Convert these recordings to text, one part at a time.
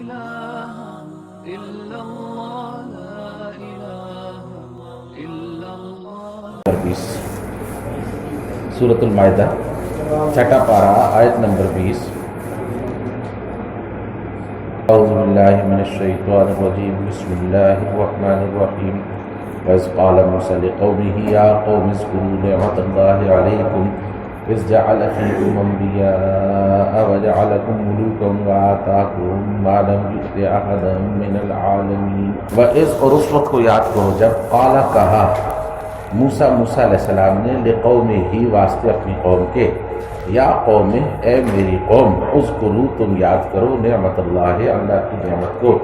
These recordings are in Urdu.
إله إلا الله لا إله إلا الله 20 سورۃ المائدہ چھٹا پارہ آیت نمبر 20 اعوذ باللہ من الشیطان الرجیم بسم اللہ الرحمن الرحیم وَإِذْ قَالَ مُوسَىٰ لِقَوْمِهِ يَا قَوْمِ اذْكُرُوا نِعْمَةَ اللَّهِ عَلَيْكُمْ إِذْ جَعَلَ فِيكُمْ أَنْبِيَاءَ وَجَعَلَكُمْ مُلُوكًا وَآتَاكُم مَّا لَمْ يُؤْتِ أَحَدًا مِّنَ الْعَالَمِينَ وَإِذْ اور اس وقت کو یاد کرو جب قال کہا موسیٰ علیہ السلام نے لقومہ واسطے اپنی قوم کے یا قوم اے میری قوم اذکروا تم یاد کرو نعمت اللہ کی نعمت کو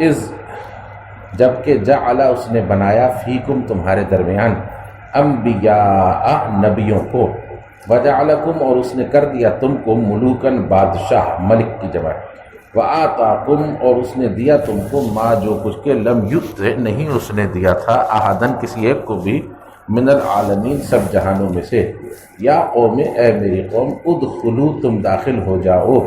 اذ جبکہ جعل اس نے بنایا فیکم تمہارے درمیان انبیاء نبیوں کو وجعلکم اور اس نے کر دیا تم کو ملوکن بادشاہ ملک کی جمع وآتاکم اور اس نے دیا تم کو ما جو کچھ کے لم یؤت نہیں اس نے دیا تھا احدن کسی ایک کو بھی من العالمین سب جہانوں میں سے یا قوم اے میری قوم ادخلوا تم داخل ہو جاؤ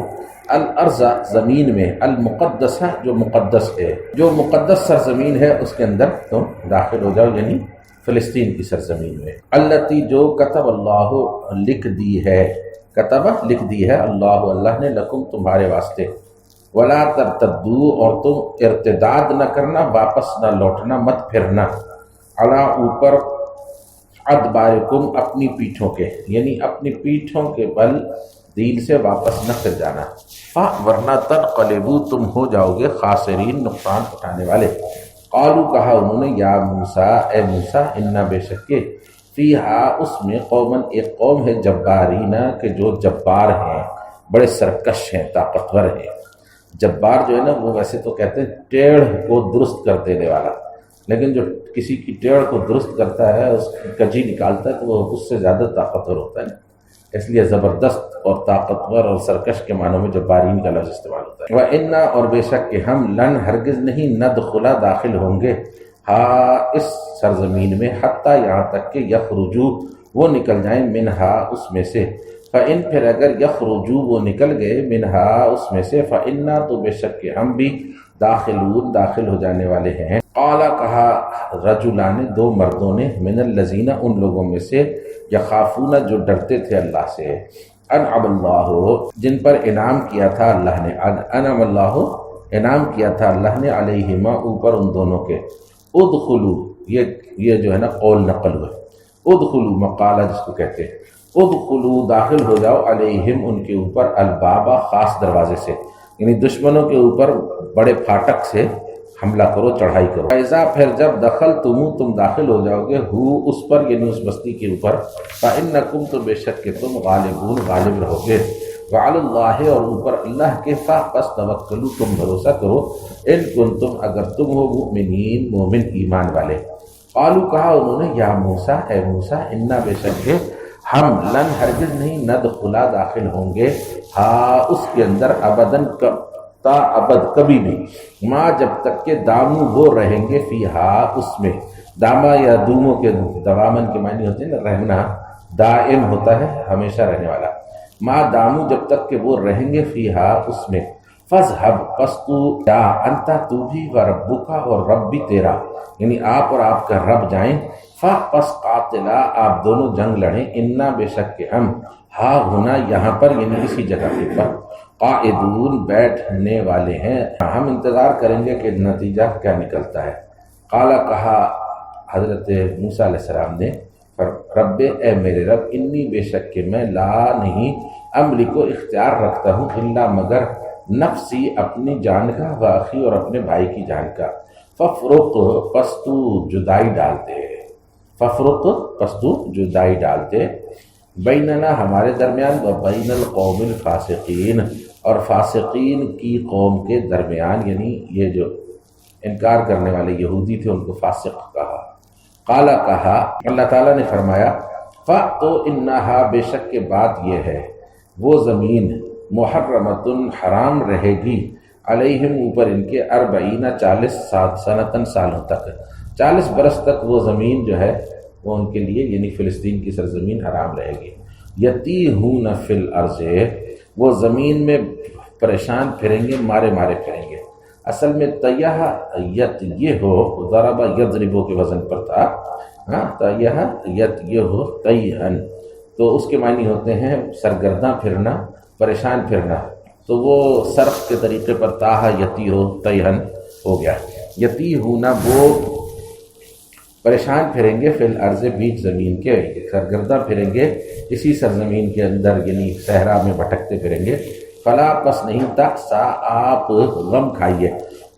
الارض زمین میں المقدسہ جو مقدس ہے جو مقدس سرزمین ہے اس کے اندر تم داخل ہو جاؤ یعنی فلسطین کی سرزمین میں التی جو کتب اللہ لکھ دی ہے اللہ نے لکم تمہارے واسطے ولا ترتدوا اور تم ارتداد نہ کرنا واپس نہ لوٹنا مت پھرنا علی اوپر ادبارکم اپنی پیٹھوں کے یعنی اپنی پیٹھوں کے بل دین سے واپس نہ پھر جانا ورنہ تنقلبوا تم ہو جاؤ گے خاسرین نقصان اٹھانے والے قالوا کہا انہوں نے یا موسیٰ اے موسیٰ انا بے شک فیہا اس میں قومن ایک قوم ہے جبارین کہ جو جبار ہیں بڑے سرکش ہیں طاقتور ہیں جبار جو ہے نا وہ ویسے تو کہتے ہیں ٹیڑھ کو درست کر دینے والا لیکن جو کسی کی ٹیڑھ کو درست کرتا ہے اس کی کجی نکالتا ہے تو وہ اس سے زیادہ طاقتور ہوتا ہے اس لیے زبردست اور طاقتور اور سرکش کے معنوں میں جبارین کا لفظ استعمال ہوتا ہے وَإِنَّا اور بے شک کہ ہم لن ہرگز نہیں ندخلا داخل ہوں گے ہاں اس سرزمین میں حتیٰ یہاں تک کہ یخرجو وہ نکل جائیں منہا اس میں سے فَإِن پھر اگر یخرجو وہ نکل گئے منہا اس میں سے فَإِنَّا تو بے شک کہ ہم بھی داخل ہو جانے والے ہیں قال کہا رجلان دو مردوں نے من الذین ان لوگوں میں سے یخافون جو ڈرتے تھے اللہ سے انعم اللہ جن پر انعام کیا تھا اللہ نے انعم اللہ انعام کیا تھا اللہ نے علیہما اوپر ان دونوں کے ادخلوا یہ جو ہے نا قول نقل ہوئے ادخلوا مقالہ جس کو کہتے ہیں ادخلوا داخل ہو جاؤ علیہم ان کے اوپر البابا خاص دروازے سے یعنی دشمنوں کے اوپر بڑے پھاٹک سے حملہ کرو چڑھائی کرو ایسا پھر جب دخل تم داخل ہو جاؤ گے ہو اس پر یعنی اس بستی کے اوپر فإنکم تو بے شک کہ تم غالب رہو گے وعلی اللہ اور اوپر اللہ کے پس توکلوا تم بھروسہ کرو ان کنتم اگر تم ہو مؤمنین مومن ایمان والے قالوا کہا انہوں نے یا موسیٰ اے موسیٰ انا بے شک کہ ہم لن ہرگز نہیں ندخلا داخل ہوں گے ہاں اس کے اندر ابداً تا ابد کبھی بھی ماں جب تک کہ دامو وہ رہیں گے فیہا اس میں داما یا دوموں کے دوامن کے معنی ہوتے ہیں نا رہنا دائم ہوتا ہے ہمیشہ رہنے والا ماں دامو جب تک کہ وہ رہیں گے فیہا اس میں فذهب پس تو جا انتا تو بھی و ربکا اور رب بھی تیرا یعنی آپ اور آپ کا رب جائیں پس قاتلا آپ دونوں جنگ لڑیں انا بے شک کہ ہم ہاں ہونا یہاں پر یعنی اسی جگہ پر قائدون بیٹھنے والے ہیں ہم انتظار کریں گے کہ نتیجہ کیا نکلتا ہے قال کہا حضرت موسیٰ علیہ السلام نے رب اے میرے رب انی بے شک کہ میں لا نہیں امری کو اختیار رکھتا ہوں الا مگر نفسی اپنی جان کا واخی اور اپنے بھائی کی جان کا ففرق پس تو جدائی ڈالتے بیننا ہمارے درمیان و بین القوم الفاسقین اور فاسقین کی قوم کے درمیان یعنی یہ جو انکار کرنے والے یہودی تھے ان کو فاسق کہا قال کہا اللہ تعالیٰ نے فرمایا تو انہا بے شک کے بات یہ ہے وہ زمین محرمۃ حرام رہے گی علیہم اوپر ان کے 40 سالوں تک 40 برس تک وہ زمین جو ہے وہ ان کے لیے یعنی فلسطین کی سرزمین حرام رہے گی یتیہون فی الارض وہ زمین میں پریشان پھریں گے، مارے مارے پھریں گے۔ اصل میں تیہ یت یہ ہو، ضربہ یضربو کے وزن پر تھا، ہاں تیہ یت یہ ہو تیہن، تو اس کے معنی ہوتے ہیں سرگرداں پھرنا، پریشان پھرنا، تو وہ صرف کے طریقے پر تاہا یتی ہو تیہن ہو گیا۔ یتی ہونا وہ پریشان پھریں گے، فی الارض بیچ زمین کے، سرگرداں پھریں گے اسی سرزمین کے اندر، یعنی صحرا میں بھٹکتے پھریں گے۔ فلا پس نہیں تأسا آپ غم کھائیے،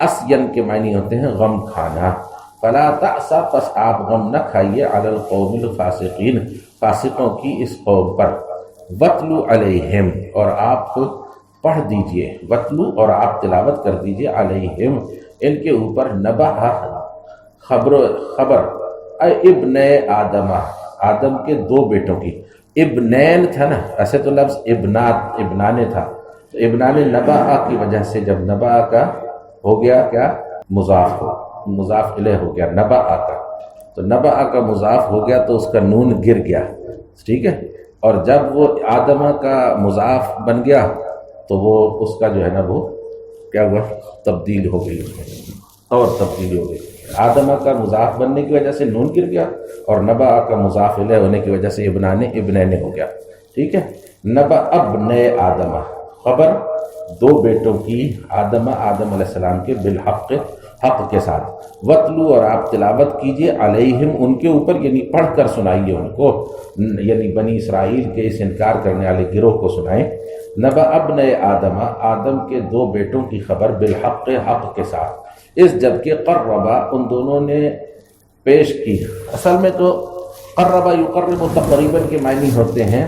اسین کے معنی ہوتے ہیں غم کھانا، فلا تأسا پس آپ غم نہ کھائیے علی القوم الفاسقین، فاسقوں کی اس قوم پر۔ وَاتْلُ علیہم اور آپ پڑھ دیجئے، وَاتْلُ اور آپ تلاوت کر دیجئے علیہم ان کے اوپر نبأ خبر ابن آدم، آدم کے دو بیٹوں کی، ابنین تھا نا، ایسے تو لفظ ابنانے تھا، تو ابنان نبأ کی وجہ سے جب نبأ کا ہو گیا کیا مضاف الیہ ہو گیا نبأ کا، تو نبأ کا مضاف ہو گیا تو اس کا نون گر گیا، ٹھیک ہے، اور جب وہ آدم کا مضاف بن گیا تو وہ اس کا جو ہے نا وہ کیا ہوا، تبدیل ہو گئی، اور تبدیلی ہو گئی، آدم کا مضاف بننے کی وجہ سے نون گر گیا، اور نبأ کا مضاف الیہ ہونے کی وجہ سے ابنین ہو گیا، ٹھیک ہے۔ نبأ ابن آدم خبر دو بیٹوں کی، آدم علیہ السلام کے، بالحق حق کے ساتھ، وَاتْلُو اور آپ تلاوت کیجئے علیہم ان کے اوپر، یعنی پڑھ کر سنائیے ان کو، یعنی بنی اسرائیل کے اس انکار کرنے والے گروہ کو سنائیں۔ نبأ ابن آدم آدم کے دو بیٹوں کی خبر، بالحق حق کے ساتھ، اس جبکہ قربا ان دونوں نے پیش کی، اصل میں تو قربا یقرب تقریباً کے معنی ہوتے ہیں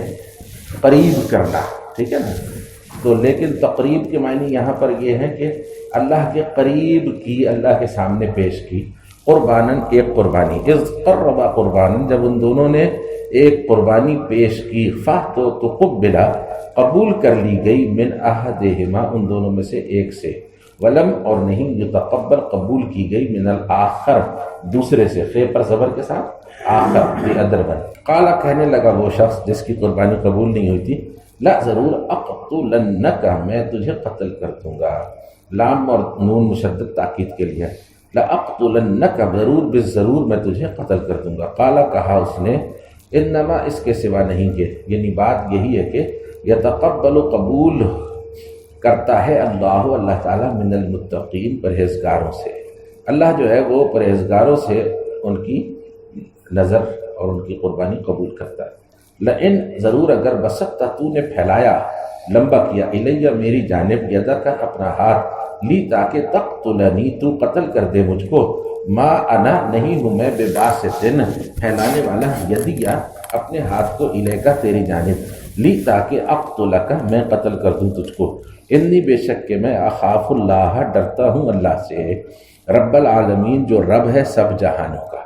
قریب کرنا، ٹھیک ہے نا، تو لیکن تقریب کے معنی یہاں پر یہ ہے کہ اللہ کے قریب کی، اللہ کے سامنے پیش کی، قرباناً ایک قربانی، اذ قربا قرباناً جب ان دونوں نے ایک قربانی پیش کی، تو قبلا قبول کر لی گئی، من احدہما ان دونوں میں سے ایک سے، ولم اور نہیں یتقبل قبول کی گئی، من الآخر دوسرے سے، خے پر زبر کے ساتھ آخر دی ادر بن۔ قال کہنے لگا وہ شخص جس کی قربانی قبول نہیں ہوئی تھی، لا ضرور اقتلنک میں تجھے قتل کر دوں گا، لام اور نون مشدد تاکید کے لیے، لا اقتلنک ضرور بالضرور میں تجھے قتل کر دوں گا۔ قال کہا اس نے، انما اس کے سوا نہیں کہ، یعنی بات یہی ہے کہ یتقبل قبول کرتا ہے اللہ تعالیٰ من المتقین پرہیزگاروں سے، اللہ جو ہے وہ پرہیزگاروں سے ان کی نظر اور ان کی قربانی قبول کرتا ہے۔ لئن ضرور اگر بسطتا تو نے پھیلایا، لمبا کیا، الیہ میری جانب، یدک اپنا ہاتھ، لی تاکہ تقتلنی تو قتل کر دے مجھ کو، ما انا نہیں ہوں میں بے باسطن پھیلانے والا، یدیا اپنے ہاتھ کو، الیکا تیری جانب، لی تاکہ اقتلک میں قتل کر دوں تجھ کو، انی بے شک کہ میں اخاف اللہ ڈرتا ہوں اللہ سے، رب العالمین جو رب ہے سب جہانوں کا،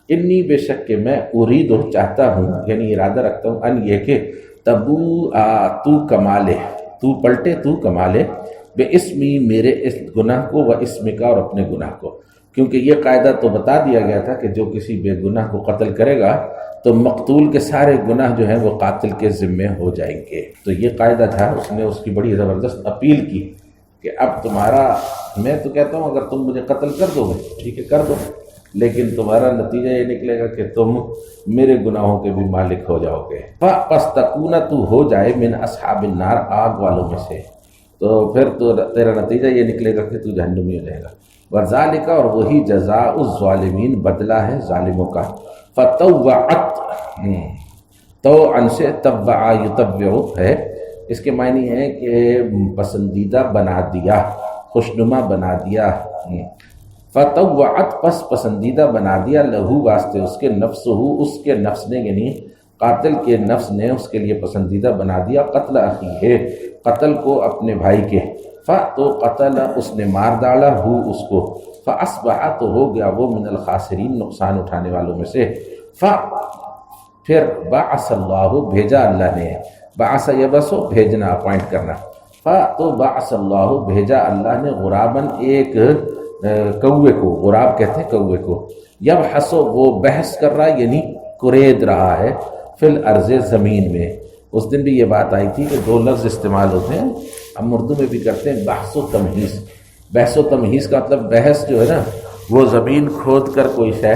انی بے شک کہ میں ارید چاہتا ہوں، یعنی ارادہ رکھتا ہوں، ان یہ کہ تبو تو کمالے، تو پلٹے، تو کمالے، بے اسمی میرے اس گناہ کو، و اسمی کا اور اپنے گناہ کو، کیونکہ یہ قاعدہ تو بتا دیا گیا تھا کہ جو کسی بے گناہ کو قتل کرے گا تو مقتول کے سارے گناہ جو ہیں وہ قاتل کے ذمے ہو جائیں گے، تو یہ قاعدہ تھا۔ اس نے اس کی بڑی زبردست اپیل کی کہ اب تمہارا، میں تو کہتا ہوں اگر تم مجھے قتل کر دو گے ٹھیک ہے کر دو، لیکن تمہارا نتیجہ یہ نکلے گا کہ تم میرے گناہوں کے بھی مالک ہو جاؤ گے، پس تکون تو ہو جائے من اصحاب النار آگ والوں میں سے، تو پھر تو تیرا نتیجہ یہ نکلے گا کہ تو جہنمی ہو جائے گا، وذالک اور وہی جزاء الظالمین بدلہ ہے ظالموں کا، فتوعت تو ان سے تبع یتبع ہے، اس کے معنی ہے کہ پسندیدہ بنا دیا، خوشنما بنا دیا، فتوعت پس پسندیدہ بنا دیا، لہو واسطے اس کے نفس ہو، اس کے نفس نے، یعنی قاتل کے نفس نے اس کے لیے پسندیدہ بنا دیا، قتل اخی ہے قتل کو اپنے بھائی کے، تو قتل اس نے مار ڈالا، ہو اس کو، فاصبح تو ہو گیا وہ من الخاسرین نقصان اٹھانے والوں میں سے، پھر بعث اللہ بھیجا اللہ نے، بعث یبسو بھیجنا اپوائنٹ کرنا، تو بعث اللہ بھیجا اللہ نے غراباً ایک کوے کو، غراب کہتے ہیں کوے کو، یبحثو وہ بحث کر رہا ہے یعنی کرید رہا ہے، فی الارض زمین میں، اس دن بھی یہ بات آئی تھی کہ دو لفظ استعمال ہوتے ہیں ہم اردو میں بھی کرتے ہیں بحث و تمہیز. بحث و تمہیز کا مطلب بحث جو ہے نا وہ زمین کھود کر کوئی شے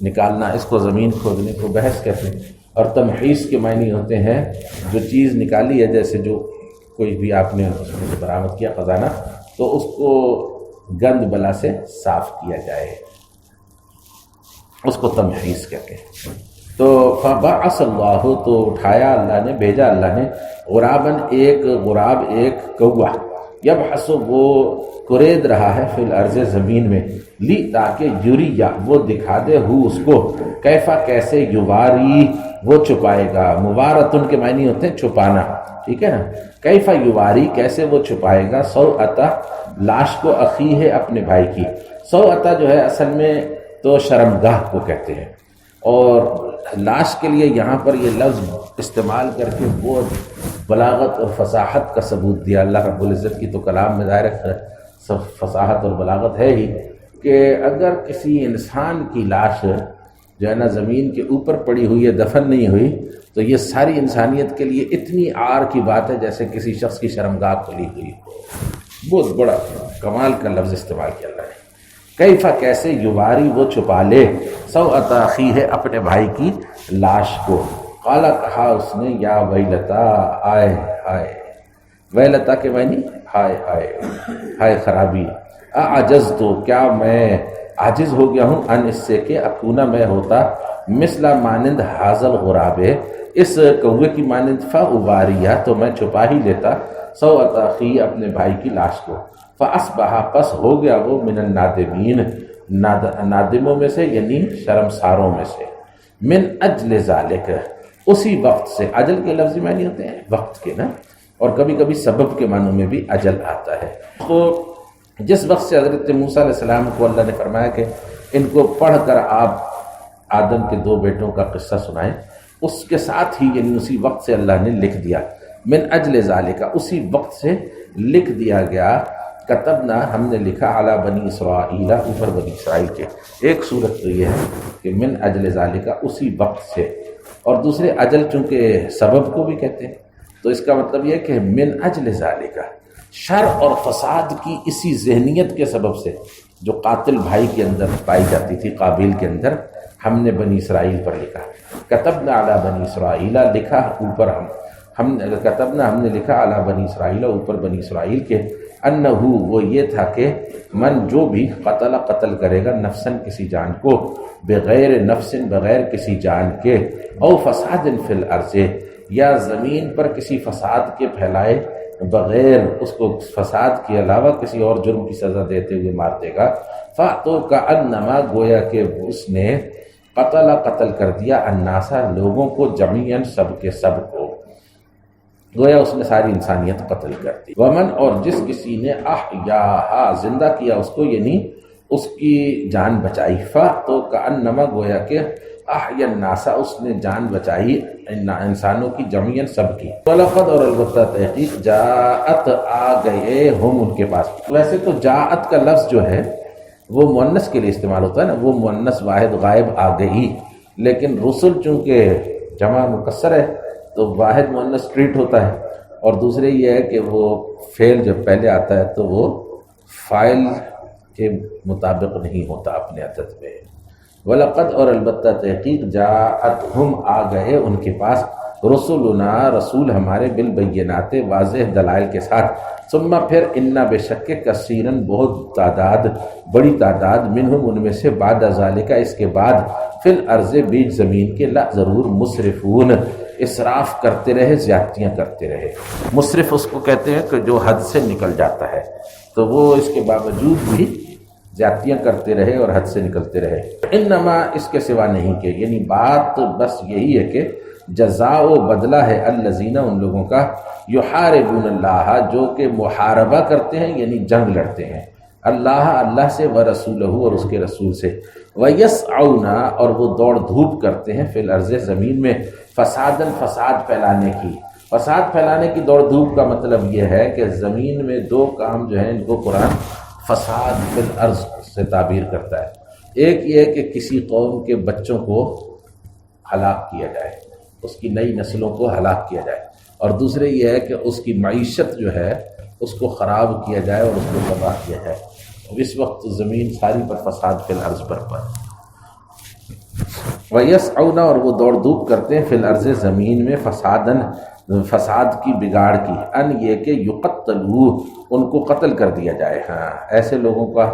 نکالنا، اس کو زمین کھودنے کو بحث کہتے ہیں. اور تمہیز کے معنی ہوتے ہیں جو چیز نکالی ہے، جیسے جو کوئی بھی آپ نے اس میں سے برآمد کیا خزانہ، تو اس کو گند بلا سے صاف کیا جائے، اس کو تمہیز کہتے ہیں. تو فبعث اللہ، تو اٹھایا اللہ نے، بھیجا اللہ نے، غراباً ایک غراب، ایک کوہ، یبحث وہ کرید رہا ہے فی الارض زمین میں، لی تاکہ یوریا وہ دکھا دے ہو اس کو، کیفا کیسے، یواری وہ چھپائے گا، موارتن کے معنی ہوتے ہیں چھپانا، ٹھیک ہے نا. کیفا یواری کیسے وہ چھپائے گا، سوءتا لاش کو، اخی ہے اپنے بھائی کی. سوءتا جو ہے اصل میں تو شرمگاہ کو کہتے ہیں، اور لاش کے لیے یہاں پر یہ لفظ استعمال کر کے وہ بلاغت اور فصاحت کا ثبوت دیا. اللہ رب العزت کی تو کلام میں ظاہر فصاحت اور بلاغت ہے ہی، کہ اگر کسی انسان کی لاش جو ہے نا زمین کے اوپر پڑی ہوئی ہے، دفن نہیں ہوئی، تو یہ ساری انسانیت کے لیے اتنی عار کی بات ہے جیسے کسی شخص کی شرمگاہ کھلی ہوئی. بہت بڑا کمال کا لفظ استعمال کیا اللہ نے. کیفا کیسے، یواری وہ چھپا لے، سوءت اخی ہے اپنے بھائی کی لاش کو. قالا کہا اس نے، یا ویلتا، آئے ہائے. ویلتا کے معنی ہائے ہائے، ہائے خرابی. اعجز تو کیا میں عاجز ہو گیا ہوں، ان اس سے کہ اکونا میں ہوتا، مثلا مانند حاضل غرابے اس کوے کی مانند، فاواریا تو میں چھپا ہی لیتا، سوءت اخی اپنے بھائی کی لاش کو. فاصبح پس ہو گیا وہ، من النادمین نادموں میں سے، یعنی شرمساروں میں سے. من اجل ذالک اسی وقت سے، اجل کے لفظی معنی ہوتے ہیں وقت کے نا، اور کبھی کبھی سبب کے معنوں میں بھی اجل آتا ہے. تو جس وقت سے حضرت موسیٰ علیہ السلام کو اللہ نے فرمایا کہ ان کو پڑھ کر آپ آدم کے 2 بیٹوں کا قصہ سنائیں، اس کے ساتھ ہی یعنی اسی وقت سے اللہ نے لکھ دیا. من اجل ذالک اسی وقت سے لکھ دیا گیا. کتبنا ہم نے لکھا، علی بنی اسرائیل اوپر بنی اسرائیل کے. ایک صورت تو یہ ہے کہ من اجل ذالک اسی وقت سے، اور دوسرے اجل چونکہ سبب کو بھی کہتے ہیں، تو اس کا مطلب یہ ہے کہ من اجل ذالک شر اور فساد کی اسی ذہنیت کے سبب سے جو قاتل بھائی کے اندر پائی جاتی تھی، قابیل کے اندر، ہم نے بنی اسرائیل پر لکھا. کتبنا علی بنی اسرائیل، لکھا اوپر ہم کتبنا ہم نے لکھا، علی بنی اسرائیل اوپر بنی اسرائیل کے، انہو وہ یہ تھا کہ من جو بھی قتل کرے گا، نفسن کسی جان کو، بغیر نفسن بغیر کسی جان کے، او فساد فی الارض یا زمین پر کسی فساد کے پھیلائے بغیر، اس کو فساد کے علاوہ کسی اور جرم کی سزا دیتے ہوئے مار دے گا. فَأْتُوا كَأَنَّمَا گویا کہ اس نے قتل کر دیا، الناسا لوگوں کو، جمیعاً سب کے سب کو، گویا اس نے ساری انسانیت قتل کر دی. ومن اور جس کسی نے احیاہا زندہ کیا اس کو، یعنی اس کی جان بچائی. فَأْتُوا كَأَنَّمَا گویا کہ احیا الناس اس نے جان بچائی انسانوں کی، جمیعاً سب کی. وَلَقَدْ اور البتہ تحقیق، جاءت آ گئے ہم ان کے پاس. ویسے تو جاءت کا لفظ جو ہے وہ مؤنث کے لیے استعمال ہوتا ہے نا، وہ مؤنث واحد غائب آ گئی، لیکن رسل چونکہ جمع مکسر ہے تو واحد مؤنث ٹریٹ ہوتا ہے. اور دوسرے یہ ہے کہ وہ فعل جب پہلے آتا ہے تو وہ فاعل کے مطابق نہیں ہوتا اپنے عدد میں. وَلَقَدْ اور البتہ تحقیق، جاءتہم آ گئے ان کے پاس، رسولنا رسول ہمارے، بالبینات واضح دلائل کے ساتھ. ثم پھر، انا بے شک کثیراً بہت تعداد، بڑی تعداد، منہم ان میں سے، بعد ذالک اس کے بعد، فی الارض بیچ زمین کے، لا ضرور، مسرفون اسراف کرتے رہے، زیادتیاں کرتے رہے. مسرف اس کو کہتے ہیں کہ جو حد سے نکل جاتا ہے، تو وہ اس کے باوجود بھی زیادتیاں کرتے رہے اور حد سے نکلتے رہے. انما اس کے سوا نہیں کہ، یعنی بات بس یہی ہے کہ جزاء و بدلہ ہے، الذین ان لوگوں کا، یحاربون اللہ جو کہ محاربہ کرتے ہیں یعنی جنگ لڑتے ہیں، اللہ سے، ورسولہ اور اس کے رسول سے، ویسعون اور وہ دوڑ دھوپ کرتے ہیں، فی الارض زمین میں، فساداً فساد پھیلانے کی. فساد پھیلانے کی دوڑ دھوپ کا مطلب یہ ہے کہ زمین میں 2 کام جو ہیں ان کو قرآن فساد فی الارض سے تعبیر کرتا ہے. ایک یہ کہ کسی قوم کے بچوں کو ہلاک کیا جائے، اس کی نئی نسلوں کو ہلاک کیا جائے، اور دوسرے یہ ہے کہ اس کی معیشت جو ہے اس کو خراب کیا جائے اور اس کو تباہ کیا جائے۔ اس وقت زمین ساری پر فساد فی الارض برپا ہے۔ وَيَسْعَوْنَ اور وہ دوڑ دھوپ کرتے ہیں فی الارض زمین میں فساد کی بگاڑ کی، ان یہ کہ یقتلوا ان کو قتل کر دیا جائے۔ ہاں ایسے لوگوں کا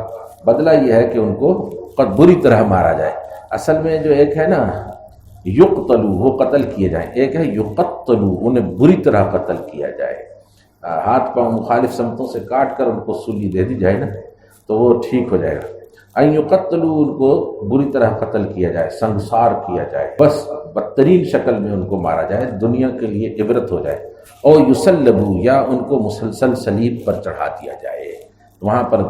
بدلہ یہ ہے کہ ان کو بری طرح مارا جائے۔ اصل میں جو ایک ہے نا یقتلوا وہ قتل کیے جائیں، ایک ہے یقتلوا انہیں بری طرح قتل کیا جائے، ہاتھ پاؤں مخالف سمتوں سے کاٹ کر ان کو سولی دے دی جائے نا تو وہ ٹھیک ہو جائے گا۔ ان یقتلوا ان کو بری طرح قتل کیا جائے، سنگسار کیا جائے، بس بدترین شکل میں ان کو مارا جائے، دنیا کے لیے عبرت ہو جائے۔ او یسلبوا یا ان کو مسلسل صلیب پر چڑھا دیا جائے، وہاں پر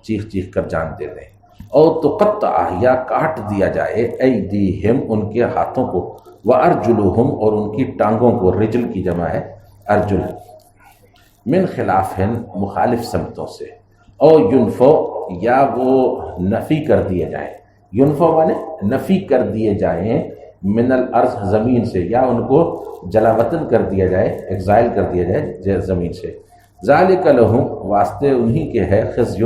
چیخ چیخ کر جان دے دیں۔ او تقطع یا کاٹ دیا جائے ایدیہم ان کے ہاتھوں کو، وارجلہم اور ان کی ٹانگوں کو، رجل کی جمع ہے ارجل، من خلاف مخالف سمتوں سے۔ او ینفو یا وہ نفی کر دیے جائیں، ینفو مانے نفی کر دیے جائیں، من الارض زمین سے، یا ان کو جلا وطن کر دیا جائے، ایگزائل کر دیا جائے زمین سے۔ ذالک لہم واسطے انہی کے ہے، خزی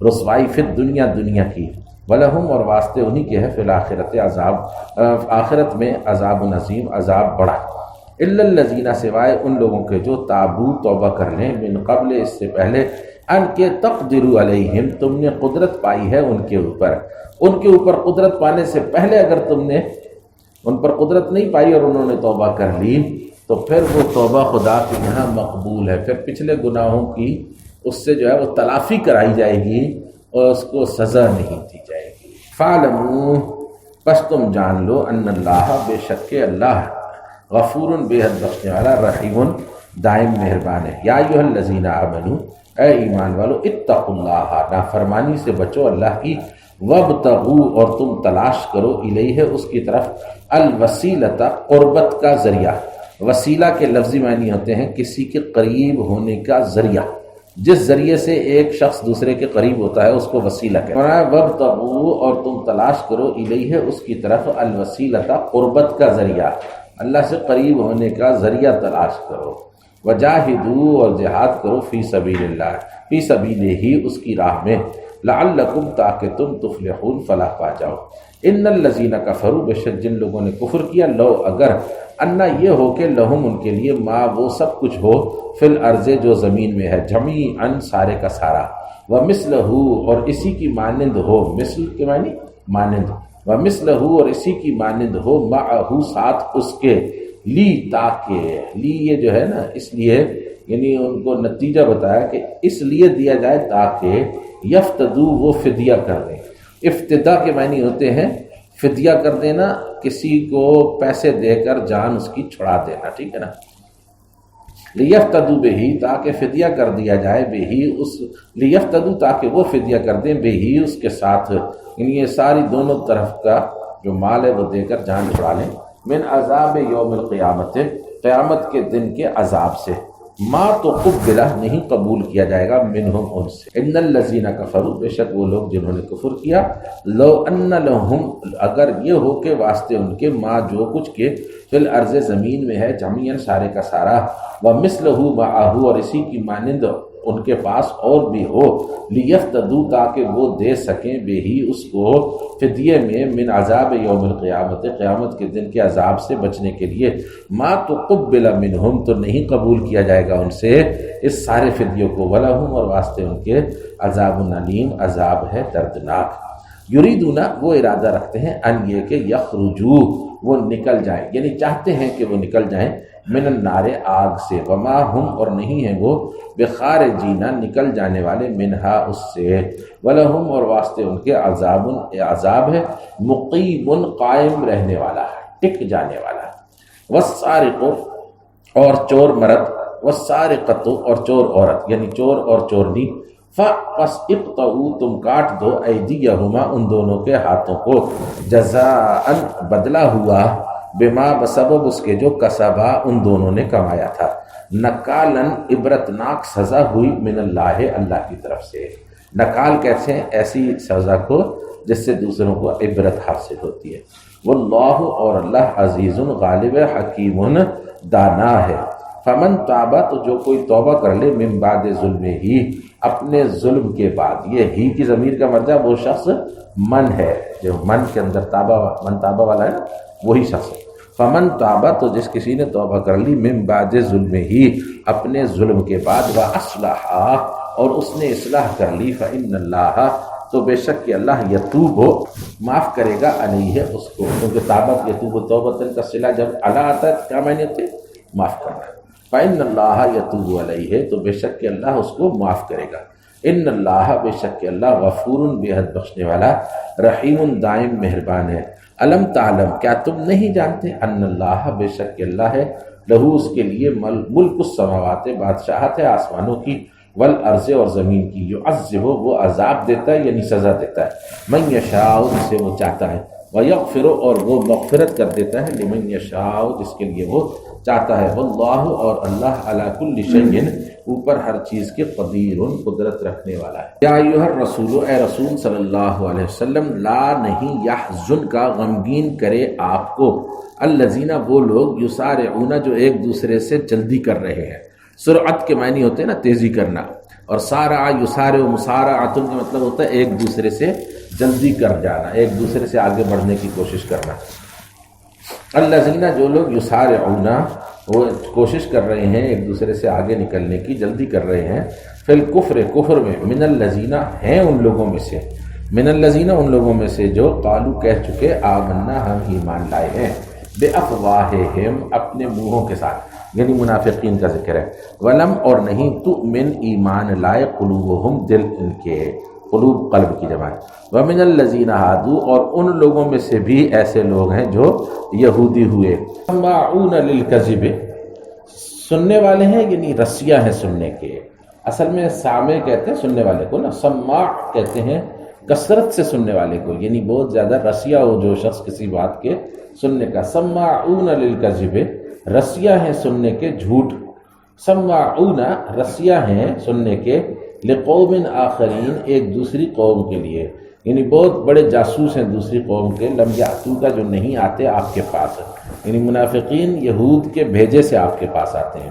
رسوائی فی الدنیا دنیا کی، ولہم اور واسطے انہی کے ہے فی الآخرت عذاب آخرت میں عذاب عظیم عذاب بڑا۔ الا الذین سوائے ان لوگوں کے جو تابو توبہ کر لیں، من قبل اس سے پہلے، ان کے تقدروا علیہم تم نے قدرت پائی ہے ان کے اوپر قدرت پانے سے پہلے اگر تم نے ان پر قدرت نہیں پائی اور انہوں نے توبہ کر لی تو پھر وہ توبہ خدا کے یہاں مقبول ہے، پھر پچھلے گناہوں کی اس سے جو ہے وہ تلافی کرائی جائے گی اور اس کو سزا نہیں دی جائے گی۔ فَاعْلَمُوا پس تم جان لو ان اللہ بے شک کہ اللہ غفور بے حد بخشنے والا، رحیم دائم مہربان ہے۔ یا ایھا الذین آمنوا اے ایمان والو، اتقوا اللہ نافرمانی سے بچو اللہ کی، وابتغوا اور تم تلاش کرو الیہ اس کی طرف، الوسیلۃ قربت کا ذریعہ، وسیلہ کے لفظی معنی ہوتے ہیں کسی کے قریب ہونے کا ذریعہ، جس ذریعے سے ایک شخص دوسرے کے قریب ہوتا ہے اس کو وسیلہ کہتے ہیں۔ وابتغوا اور تم تلاش کرو الیہ اس کی طرف، الوسیلۃ قربت کا ذریعہ، اللہ سے قریب ہونے کا ذریعہ تلاش کرو۔ وجاہدوا اور جہاد کرو فی سبیل اللہ، فی سبیلہ اس کی راہ میں، لعلکم تاکہ تم تفلحون فلاح پا جاؤ۔ ان الذین کفروا بے شک جن لوگوں نے کفر کیا، لو اگر انا یہ ہو کہ لہم ان کے لیے ما وہ سب کچھ ہو، فی الارض جو زمین میں ہے، جمیعاً سارے کا سارا، ومثلہ اور اسی کی مانند ہو، مثل کے معنی مانند، ومثلہ اور اسی کی مانند ہو، معہ ساتھ اس کے، لی تاکہ، لی یہ جو ہے نا اس لیے، یعنی ان کو نتیجہ بتایا کہ اس لیے دیا جائے تاکہ یفتدو وہ فدیہ کر دیں۔ افتدا کے معنی ہوتے ہیں فدیہ کر دینا، کسی کو پیسے دے کر جان اس کی چھڑا دینا، ٹھیک ہے نا۔ لیفتدو بہی تاکہ فدیہ کر دیا جائے، بہی اس، لیفتدو تاکہ وہ فدیہ کر دیں، بہی اس کے ساتھ، یعنی یہ ساری دونوں طرف کا جو مال ہے وہ دے کر جان چھڑا لیں، من عذاب یوم القیامت قیامت کے دن کے عذاب سے، ما تو قبلہ نہیں قبول کیا جائے گا، منہم ان سے۔ ان الذین کفروا بے شک وہ لوگ جنہوں نے کفر کیا، لو ان لہم اگر یہ ہو کہ واسطے ان کے، ما جو کچھ کے، فی الارض زمین میں ہے، جمیعاً سارے کا سارا، ومثلہ معہ اور اسی کی مانند ان کے پاس اور بھی ہو، لیفتدو تاکہ وہ دے سکیں بہی اس کو، فدیے میں، من عذاب یوم القیامت قیامت کے دن کے عذاب سے بچنے کے لیے، ما تقبل منہم تو نہیں قبول کیا جائے گا ان سے اس سارے فدیوں کو، ولہم اور واسطے ان کے عذاب علیم عذاب ہے دردناک۔ یریدون وہ ارادہ رکھتے ہیں، ان یہ کہ یخرجو وہ نکل جائیں، یعنی چاہتے ہیں کہ وہ نکل جائیں، من النار آگ سے، وما ہم اور نہیں ہیں وہ، بخارجین نکل جانے والے، منہا اس سے، ولہم اور واسطے ان کے عذاب عذاب ہے، مقیم قائم رہنے والا ہے، ٹک جانے والا۔ والسارق اور چور مرد، والسارقۃ اور چور عورت، یعنی چور اور چورنی، پس اقطعوا تم کاٹ دو، ایدیہما ان دونوں کے ہاتھوں کو، جزاء بدلہ ہوا، بما بسبب اس کے جو کسبا ان دونوں نے کمایا تھا، نکالن عبرتناک سزا ہوئی، من اللہ اللہ کی طرف سے۔ نکال کہتے ہیں ایسی سزا کو جس سے دوسروں کو عبرت حاصل ہوتی ہے۔ واللہ اور اللہ عزیز غالب حکیم دانا ہے۔ فمن تابا تو جو کوئی توبہ کر لے من بعد ظلم ہی اپنے ظلم کے بعد، یہ ہی کی ضمیر کا مرجع وہ شخص من ہے، جو من کے اندر من تابا والا ہے نا، وہی شخص ہے۔ فمن تابا تو جس کسی نے توبہ کر لی من بعد ظلم ہی اپنے ظلم کے بعد، واصلح اور اس نے اصلاح کر لی، فإن اللہ تو بے شک کہ اللہ یتوب معاف کرے گا علیہ اس کو، کیونکہ تابت یتوب توبۃ کا صلہ جب علی آتا ہے کیا معنی ہوتے معاف کرنا، فإن اللہ یتوب علیہ تو بے شک کہ اللہ اس کو معاف کرے گا، ان اللہ بے شک کہ اللہ غفور بے حد بخشنے والا، رحیم دائم مہربان ہے۔ علم تعلم کیا تم نہیں جانتے، ان اللہ بے شک کہ اللہ ہے، لہو اس کے لیے ملک السماوات بادشاہت ہے آسمانوں کی، والارض اور زمین کی، یعذب وہ عذاب دیتا ہے یعنی سزا دیتا ہے، من یشاء جسے وہ چاہتا ہے، ویغفر اور وہ مغفرت کر دیتا ہے، لمن یشاء جس کے لیے وہ چاہتا ہے، واللہ اور اللہ علی کل شیء اوپر ہر چیز کے قدیر قدرت رکھنے والا ہے۔ یا ایھا الرسول اے رسول صلی اللہ علیہ وسلم، لا نہیں یحزن کا غمگین کرے آپ کو، الذین وہ لوگ یسارعون جو ایک دوسرے سے جلدی کر رہے ہیں، سرعت کے معنی ہوتے ہیں نا تیزی کرنا، اور سارع یسارع مسارعۃ کا مطلب ہوتا ہے ایک دوسرے سے جلدی کر جانا، ایک دوسرے سے آگے بڑھنے کی کوشش کرنا۔ الذین جو لوگ یسارعون وہ کوشش کر رہے ہیں ایک دوسرے سے آگے نکلنے کی، جلدی کر رہے ہیں، فی الکفر کفر میں، من الذین ہیں ان لوگوں میں سے، من الذین ان لوگوں میں سے جو قالوا کہہ چکے آمنا ہم ایمان لائے ہیں، بافواہہم اپنے منہوں کے ساتھ، یعنی منافقین کا ذکر ہے، ولم اور نہیں تؤمن ایمان لائے، قلوبہم دل ان کے، قلوب قلب کی جمع ہے، ومن الذین ہادوا اور ان لوگوں میں سے بھی ایسے لوگ ہیں جو یہودی ہوئے، سماعون للکذب سننے والے ہیں، یعنی رسیاں ہیں سننے کے، اصل میں سامع کہتے ہیں سننے والے کو نا، سماع کہتے ہیں کثرت سے سننے والے کو، یعنی بہت زیادہ رسیا ہو جو شخص کسی بات کے سننے کا، سماعون للکذب رسیاں ہیں سننے کے جھوٹ، سماعون رسیاں ہیں سننے کے، لقوم آخرین ایک دوسری قوم کے لیے، یعنی بہت بڑے جاسوس ہیں دوسری قوم کے، لم یاتو کا جو نہیں آتے آپ کے پاس، یعنی منافقین یہود کے بھیجے سے آپ کے پاس آتے ہیں،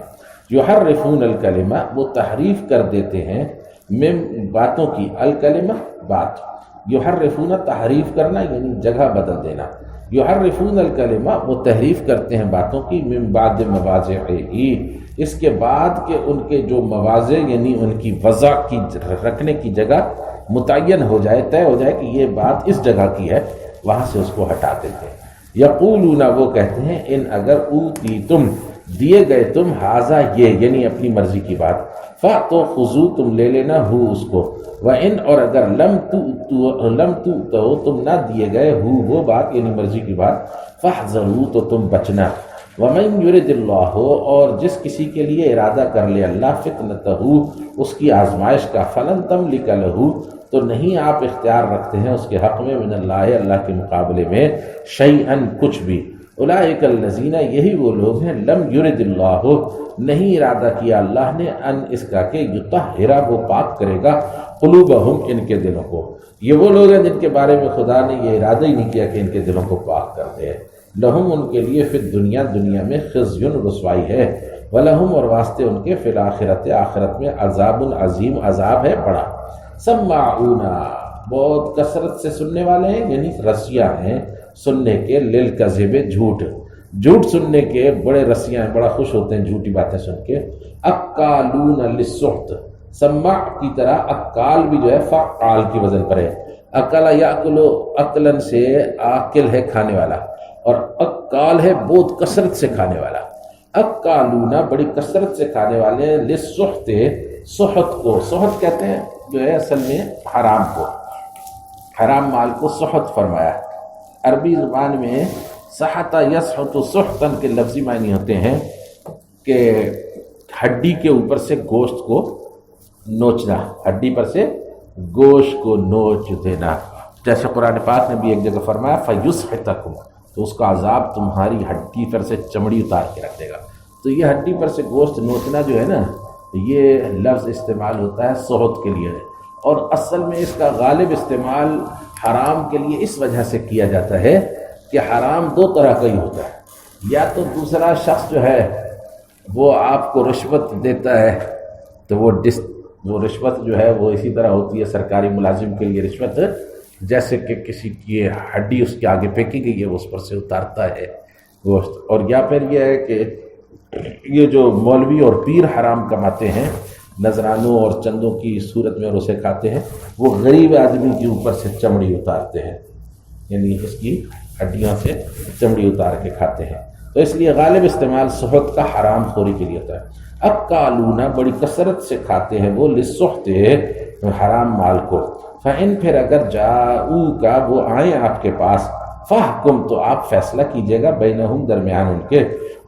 یحرفون الکلمہ وہ تحریف کر دیتے ہیں، من باتوں کی، الکلمہ بات، یحرفون تحریف کرنا یعنی جگہ بدل دینا، یحرفون الکلمہ وہ تحریف کرتے ہیں باتوں کی، من بعد مواضعہ اس کے بعد کہ ان کے جو مواضع یعنی ان کی وضع کی رکھنے کی جگہ متعین ہو جائے، طے ہو جائے کہ یہ بات اس جگہ کی ہے، وہاں سے اس کو ہٹا دیتے ہیں، یقولون وہ کہتے ہیں، ان اگر اوتیتم دیے گئے تم، ہذا یہ یعنی اپنی مرضی کی بات، فاتو خذو تم لے لینا ہو اس کو، وَإِنْ اور اگر لم تؤتوا تم نہ دیے گئے ہو وہ بات یعنی مرضی کی بات، فاحذروا تو تم بچنا، وَمَنْ يُرِدِ اللَّهُ اور جس کسی کے لیے ارادہ کر لے اللہ فتنتہ اس کی آزمائش کا، فلن تملک لہ تو نہیں آپ اختیار رکھتے ہیں اس کے حق میں، من اللہ اللہ کے مقابلے میں، شیئن کچھ بھی، اولئک الذین یہی وہ لوگ ہیں، لم یرد اللہ نہیں ارادہ کیا اللہ نے، ان اس کا کہ یطہرا وہ پاک کرے گا، قلوبہم ان کے دلوں کو، یہ وہ لوگ ہیں جن کے بارے میں خدا نے یہ ارادہ ہی نہیں کیا کہ ان کے دلوں کو پاک کر دے، لہم ان کے لیے فی الدنیا دنیا میں خزی رسوائی ہے، ولہم اور واسطے ان کے فی الآخرت آخرت میں عذاب عظیم عذاب ہے بڑا، سماعون بہت کثرت سے سننے والے ہیں یعنی رسیاں ہیں سننے کے، للکذب جھوٹ سننے کے بڑے رسیاں ہیں، بڑا خوش ہوتے ہیں جھوٹی باتیں سن کے، اکالون للسحت سماع کی طرح اکال بھی جو ہے فعال کی وزن پر ہے، اکلا یاکلو اکلن سے آکل ہے کھانے والا، اور اکال ہے بہت کثرت سے کھانے والا، اکالونا بڑی کثرت سے کھانے والے ہیں، للسحت سحت کو، سحت کہتے ہیں جو ہے اصل میں حرام کو، حرام مال کو سحت فرمایا، عربی زبان میں سحت یسحت سحتن کے لفظی معنی ہوتے ہیں کہ ہڈی کے اوپر سے گوشت کو نوچنا، ہڈی پر سے گوشت کو نوچ دینا، جیسے قرآن پاک نے بھی ایک جگہ فرمایا فَيُسْحِتَكُمْ تو اس کا عذاب تمہاری ہڈی پر سے چمڑی اتار کے رکھ دے گا، تو یہ ہڈی پر سے گوشت نوچنا جو ہے نا یہ لفظ استعمال ہوتا ہے سحت کے لیے، اور اصل میں اس کا غالب استعمال حرام کے لیے اس وجہ سے کیا جاتا ہے کہ حرام دو طرح کا ہی ہوتا ہے، یا تو دوسرا شخص جو ہے وہ آپ کو رشوت دیتا ہے تو وہ رشوت جو ہے وہ اسی طرح ہوتی ہے سرکاری ملازم کے لیے رشوت، جیسے کہ کسی کی ہڈی اس کے آگے پھینکی گئی ہے وہ اس پر سے اتارتا ہے گوشت. اور یا پھر یہ ہے کہ یہ جو مولوی اور پیر حرام کماتے ہیں نذرانوں اور چندوں کی صورت میں اور اسے کھاتے ہیں، وہ غریب آدمی کے اوپر سے چمڑی اتارتے ہیں، یعنی اس کی ہڈیوں سے چمڑی اتار کے کھاتے ہیں. تو اس لیے غالب استعمال سحت کا حرام خوری کے لیے ہوتا ہے. اکالونا بڑی کثرت سے کھاتے ہیں وہ للسحت حرام مال کو. فإن پھر اگر جاؤکا وہ آئیں آپ کے پاس، فاحکم تو آپ فیصلہ کیجیے گا بینہم درمیان ان کے،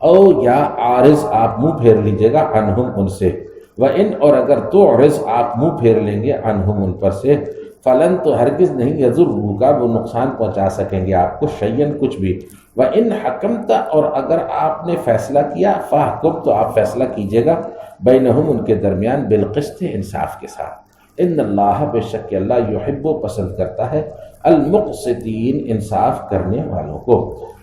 او یا عارض آپ منہ پھیر لیجیے گا عنہم ان سے. وإن اور اگر تعرض آپ منہ پھیر لیں گے عنہم ان پر سے، فلن تو ہرگز نہیں یضروکا وہ نقصان پہنچا سکیں گے آپ کو شیئن کچھ بھی. وإن حکمت اور اگر آپ نے فیصلہ کیا، فاحکم تو آپ فیصلہ کیجیے گا بینہم ان کے درمیان بالقسط انصاف کے ساتھ. ان اللہ بے شک اللہ یحب پسند کرتا ہے المقسطین انصاف کرنے والوں کو.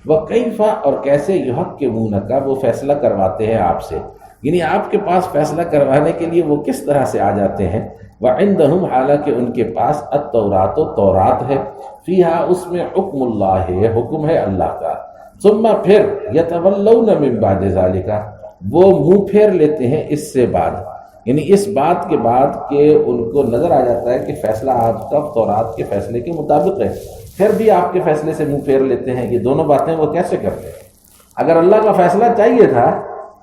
وکیف اور کیسے یحکمونک وہ فیصلہ کرواتے ہیں آپ سے، یعنی آپ کے پاس فیصلہ کروانے کے لیے وہ کس طرح سے آ جاتے ہیں. وعندہم حالانکہ ان کے پاس التورات و تورات ہے، فیہا اس میں حکم اللہ ہے حکم ہے اللہ کا. ثم پھر یتولون من بعد ذالک وہ منہ پھیر لیتے ہیں اس سے بعد، یعنی اس بات کے بعد کہ ان کو نظر آ جاتا ہے کہ فیصلہ آپ کا تورات کے فیصلے کے مطابق ہے، پھر بھی آپ کے فیصلے سے منہ پھیر لیتے ہیں. یہ دونوں باتیں وہ کیسے کرتے ہیں؟ اگر اللہ کا فیصلہ چاہیے تھا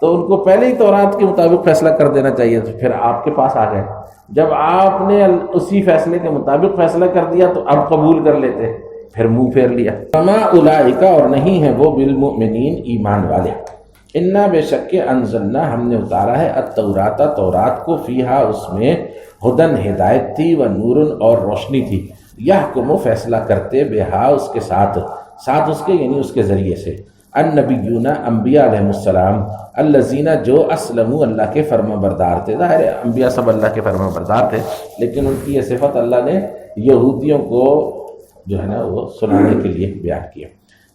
تو ان کو پہلے ہی تورات کے مطابق فیصلہ کر دینا چاہیے تھا، پھر آپ کے پاس آ گئے. جب آپ نے اسی فیصلے کے مطابق فیصلہ کر دیا تو اب قبول کر لیتے، پھر منہ پھیر لیا. وما اولئک اور نہیں ہیں وہ بالمؤمنین ایمان والے. انا بے شک انزلنا ہم نے اتارا ہے التورات تورات کو، فیہا اس میں ہدن ہدایت تھی، و نورن اور روشنی تھی، یحکم فیصلہ کرتے بہا اس کے ساتھ اس کے یعنی اس کے ذریعے سے النبیون انبیاء علیہ السلام، الذین جو اسلموا اللہ کے فرما بردار تھے. ظاہر ہے انبیاء سب اللہ کے فرما بردار تھے، لیکن ان کی یہ صفت اللہ نے یہودیوں کو جو ہے نا وہ سنانے کے لیے بیان کیا.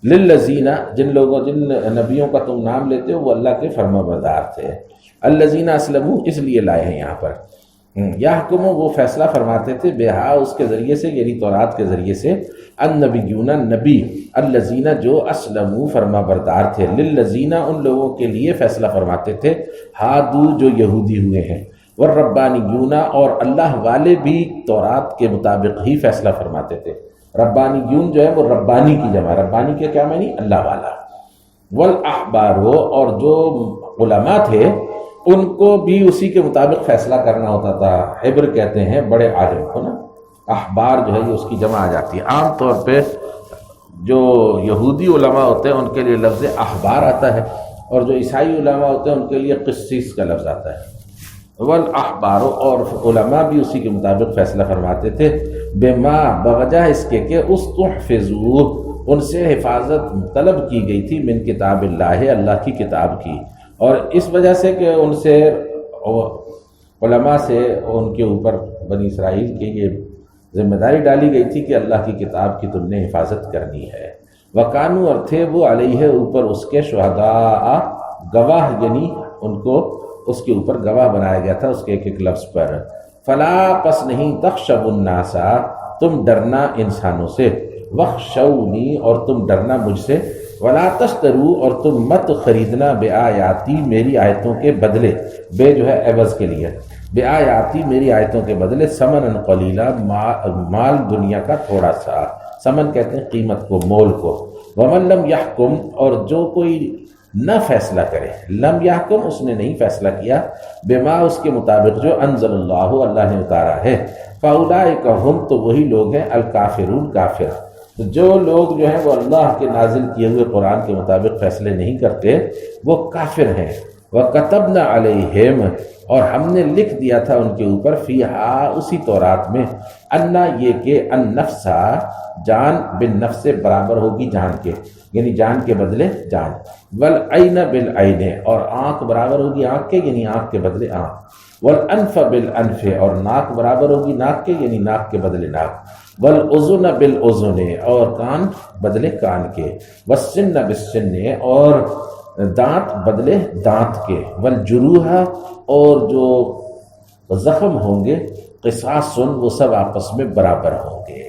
للذین جن نبیوں کا تم نام لیتے ہو وہ اللہ کے فرما بردار تھے. الذین اسلموا اس لیے لائے ہیں یہاں پر. یحکم وہ فیصلہ فرماتے تھے بہا اس کے ذریعے سے یعنی تورات کے ذریعے سے النبیون نبی، الذین جو اسلموا فرما بردار تھے، للذین ان لوگوں کے لیے فیصلہ فرماتے تھے ہادو جو یہودی ہوئے ہیں، والربانیون اور اللہ والے بھی تورات کے مطابق ہی فیصلہ فرماتے تھے. ربانیون جو ہے وہ ربانی کی جمع، ربانی کے کیا معنی؟ اللہ والا. والاحبار اور جو علماء تھے ان کو بھی اسی کے مطابق فیصلہ کرنا ہوتا تھا. حبر کہتے ہیں بڑے عالم کو نا، احبار جو ہے یہ اس کی جمع آ جاتی ہے. عام طور پہ جو یہودی علماء ہوتے ہیں ان کے لیے لفظ احبار آتا ہے، اور جو عیسائی علماء ہوتے ہیں ان کے لیے قسیس کا لفظ آتا ہے. والاحبار اور علماء بھی اسی کے مطابق فیصلہ فرماتے تھے بما بوجہ اس کے کہ استحفظوا ان سے حفاظت طلب کی گئی تھی من کتاب اللہ اللہ کی کتاب کی، اور اس وجہ سے کہ ان سے علماء سے ان کے اوپر بنی اسرائیل کی یہ ذمہ داری ڈالی گئی تھی کہ اللہ کی کتاب کی تم نے حفاظت کرنی ہے. وکانو اور تھے وہ علیہ اوپر اس کے شہداء گواہ، یعنی ان کو اس کے اوپر گواہ بنایا گیا تھا اس کے ایک ایک لفظ پر. فلا پس نہیں تخشوا الناس تم ڈرنا انسانوں سے، واخشونی اور تم ڈرنا مجھ سے، ولا تشتروا اور تم مت خریدنا بآیاتی میری آیتوں کے بدلے، بے جو ہے عوض کے لیے، بآیاتی میری آیتوں کے بدلے ثمنا قلیلا مال دنیا کا تھوڑا سا، ثمن کہتے ہیں قیمت کو مول کو. ومن لم یحکم اور جو کوئی نہ فیصلہ کرے، لم یحکم اس نے نہیں فیصلہ کیا، بما اس کے مطابق جو انزل اللہ اللہ نے اتارا ہے، فاولئک ہم تو وہی لوگ ہیں الکافرون کافر. تو جو لوگ جو ہیں وہ اللہ کے نازل کیے ہوئے قرآن کے مطابق فیصلے نہیں کرتے وہ کافر ہیں. وَكَتَبْنَا عَلَيْهِمْ اور ہم نے لکھ دیا تھا ان کے اوپر فیہا اسی تورات میں، انا یہ کہ النفس جان بالنفس برابر ہوگی جان کے، یعنی جان کے بدلے جان، والعین بالعین اور آنکھ برابر ہوگی آنکھ کے یعنی آنکھ کے بدلے آنکھ، والانف بالانف اور ناک برابر ہوگی ناک کے یعنی ناک کے بدلے ناک، والاذن بالاذن اور کان بدلے کان کے، والسن بالسن اور دانت بدلے دانت کے، والجروح اور جو زخم ہوں گے، قصاص وہ سب آپس میں برابر ہوں گے،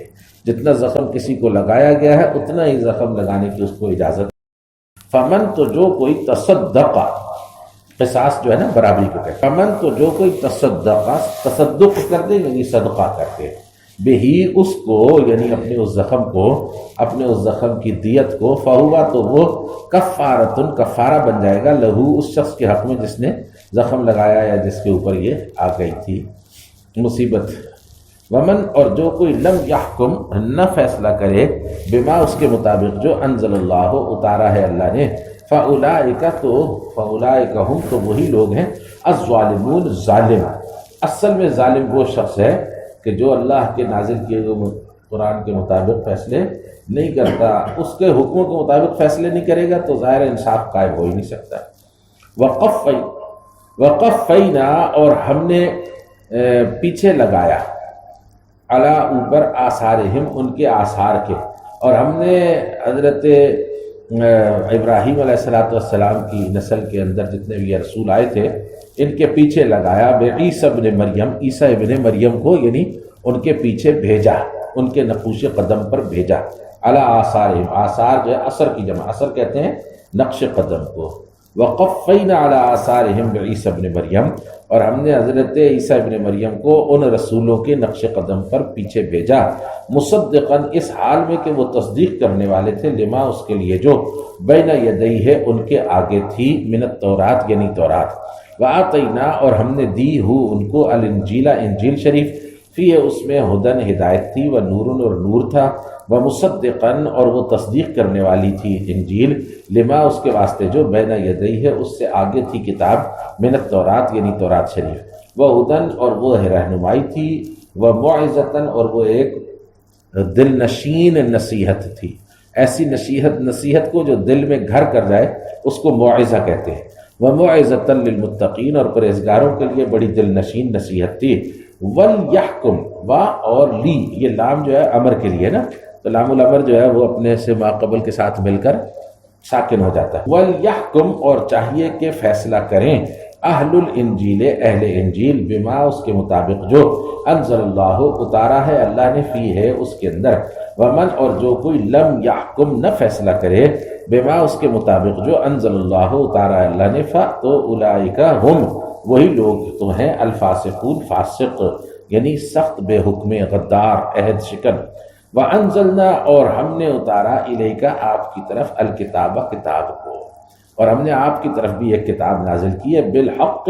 جتنا زخم کسی کو لگایا گیا ہے اتنا ہی زخم لگانے کی اس کو اجازت۔ فمن تو جو کوئی تصدق، قصاص جو ہے نا برابری کو کہتے ہیں، فمن تو جو کوئی تصدق کر دے یعنی صدقہ کر دے، بہی اس کو یعنی اپنے اس زخم کو، اپنے اس زخم کی دیت کو، فہوا تو وہ کفارتن کفارہ بن جائے گا، لہو اس شخص کے حق میں جس نے زخم لگایا یا جس کے اوپر یہ آ گئی تھی مصیبت۔ ومن اور جو کوئی لم یحکم نہ فیصلہ کرے، بما اس کے مطابق جو انزل اللہ اتارا ہے اللہ نے، فاولئک ہم تو وہی لوگ ہیں الظالمون ظالم۔ اصل میں ظالم وہ شخص ہے کہ جو اللہ کے نازل کیے ہوئے قرآن کے مطابق فیصلے نہیں کرتا، اس کے حکموں کے مطابق فیصلے نہیں کرے گا تو ظاہر انصاف قائم ہو ہی نہیں سکتا۔ وقفینا اور ہم نے پیچھے لگایا، علی اوپر آثارہم ان کے آثار کے، اور ہم نے حضرت ابراہیم علیہ السلام کی نسل کے اندر جتنے بھی رسول آئے تھے ان کے پیچھے لگایا، بعیسی ابن مریم، عیسیٰ ابن مریم کو یعنی ان کے پیچھے بھیجا، ان کے نقوش قدم پر بھیجا، علی آثارہم، آثار جو ہے اثر کی جمع، اثر کہتے ہیں نقش قدم کو۔ وقفینا علی آثارہم بعیسی ابن مریم، اور ہم نے حضرت عیسیٰ ابن مریم کو ان رسولوں کے نقش قدم پر پیچھے بھیجا، مصدقاً اس حال میں کہ وہ تصدیق کرنے والے تھے، لما اس کے لیے جو بین یدیہ ان کے آگے تھی، من التورات یعنی تورات، وآتینا اور ہم نے دی ان کو الانجیل انجیل شریف، فی اس میں ہدن ہدایت تھی، و نورن اور نور تھا، و مصدقاً اور وہ تصدیق کرنے والی تھی انجیل، لما اس کے واسطے جو بین یدیہ اس سے آگے تھی کتاب، من التورات یعنی تورات شریف، و ہدن اور وہ رہنمائی تھی، و موعظتاً اور وہ ایک دل نشین نصیحت تھی، ایسی نصیحت کو جو دل میں گھر کر جائے اس کو موعظہ کہتے ہیں، وموعظۃ للمتقین اور پرہیزگاروں کے لیے بڑی دل نشین نصیحت تھی، ولیحکم و اور لی یہ لام جو ہے امر کے لیے نا، تو لام الامر جو ہے وہ اپنے سے ماقبل کے ساتھ مل کر ساکن ہو جاتا ہے، ولیحکم اور چاہیے کہ فیصلہ کریں، اہل الانجیل اہل انجیل، بما اس کے مطابق جو انزل اللہ اتارا ہے اللہ نے، فی ہے اس کے اندر، ومن اور جو کوئی لم یحکم نہ فیصلہ کرے، بما اس کے مطابق جو انزل اللہ اتارا ہے اللہ نے، تو اولئک ہم وہی لوگ تو ہیں الفاسقون فاسق یعنی سخت بے حکم غدار عہد شکن، وانزلنا اور ہم نے اتارا الیک آپ کی طرف الکتاب کتاب کو، اور ہم نے آپ کی طرف بھی ایک کتاب نازل کی ہے، بالحق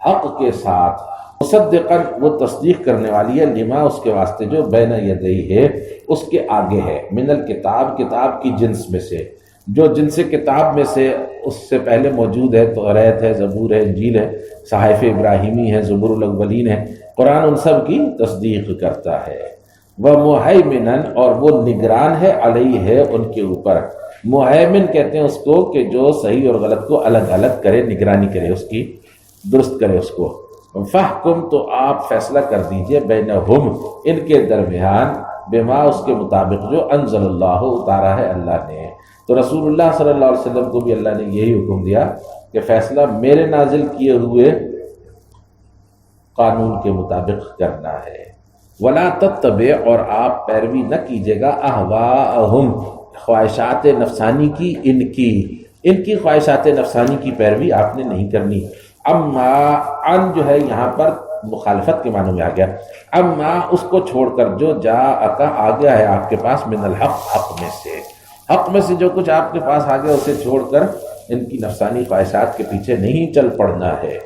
حق کے ساتھ، مصدقاً وہ تصدیق کرنے والی ہے، لما اس کے واسطے جو بین یدیہ ہے اس کے آگے ہے، من الکتاب کتاب کی جنس میں سے، جو جنس کتاب میں سے اس سے پہلے موجود ہے، توریت ہے، زبور ہے، انجیل ہے، صحائف ابراہیمی ہے، زبور الاولین ہے، قرآن ان سب کی تصدیق کرتا ہے، ومہیمنا اور وہ نگران ہے، علیہ ہے ان کے اوپر، مہیمن کہتے ہیں اس کو کہ جو صحیح اور غلط کو الگ الگ کرے، نگرانی کرے، اس کی درست کرے اس کو، فاحکم تو آپ فیصلہ کر دیجئے، بینہم ان کے درمیان، بما اس کے مطابق جو انزل اللہ اتارا ہے اللہ نے، تو رسول اللہ صلی اللہ علیہ وسلم کو بھی اللہ نے یہی حکم دیا کہ فیصلہ میرے نازل کیے ہوئے قانون کے مطابق کرنا ہے، ولا تتبع اور آپ پیروی نہ کیجیے گا، اہواءہم خواہشات نفسانی کی، ان کی خواہشات نفسانی کی پیروی آپ نے نہیں کرنی، اما ان جو ہے یہاں پر مخالفت کے معنی میں آ گیا، اما اس کو چھوڑ کر جو جاءک آ گیا ہے آپ کے پاس، من الحق حق میں سے جو کچھ آپ کے پاس آ گیا اسے چھوڑ کر ان کی نفسانی خواہشات کے پیچھے نہیں چل پڑنا ہے،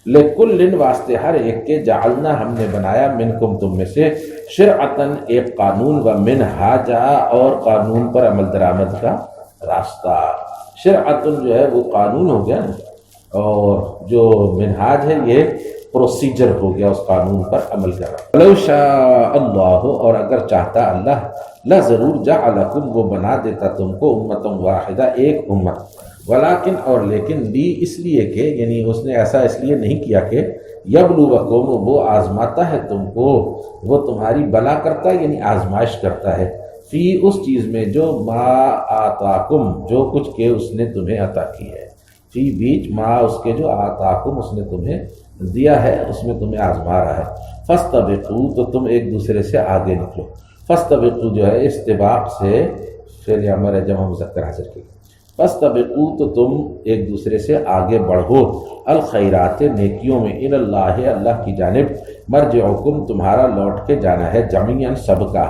لکل واسطے ہر ایک کے، جعلنا ہم نے بنایا، منکم تم میں سے، شرعتاً ایک قانون، و منہاجا اور قانون پر عمل درآمد کا راستہ، شرعتاً جو ہے وہ قانون ہو گیا نا، اور جو منہاج ہے یہ پروسیجر ہو گیا اس قانون پر عمل کر رہا۔ لو شاء اللہ اور اگر چاہتا اللہ، لا ضرور جعلکم وہ بنا دیتا تم کو امۃ واحدہ ایک امت، ولیکن اور لیکن لی اس لیے کہ یعنی اس نے ایسا اس لیے نہیں کیا کہ یبلوکم وہ آزماتا ہے تم کو، وہ تمہاری بلا کرتا ہے یعنی آزمائش کرتا ہے، فی اس چیز میں جو ما آتاکم جو کچھ کہ اس نے تمہیں عطا کی ہے، فی بیچ ما اس کے جو آتاکم اس نے تمہیں دیا ہے، اس میں تمہیں آزما رہا ہے۔ فاستبقوا تو تم ایک دوسرے سے آگے نکلو۔ فاستبقوا جو ہے استباق سے فعل امر ہے جمع مذکر حاضر کی۔ فاستبقوا تو تم ایک دوسرے سے آگے بڑھو، الخیرات نیکیوں میں، اللہ اللہ کی جانب، مرجعکم تمہارا لوٹ کے جانا ہے، جميعاً سب کا،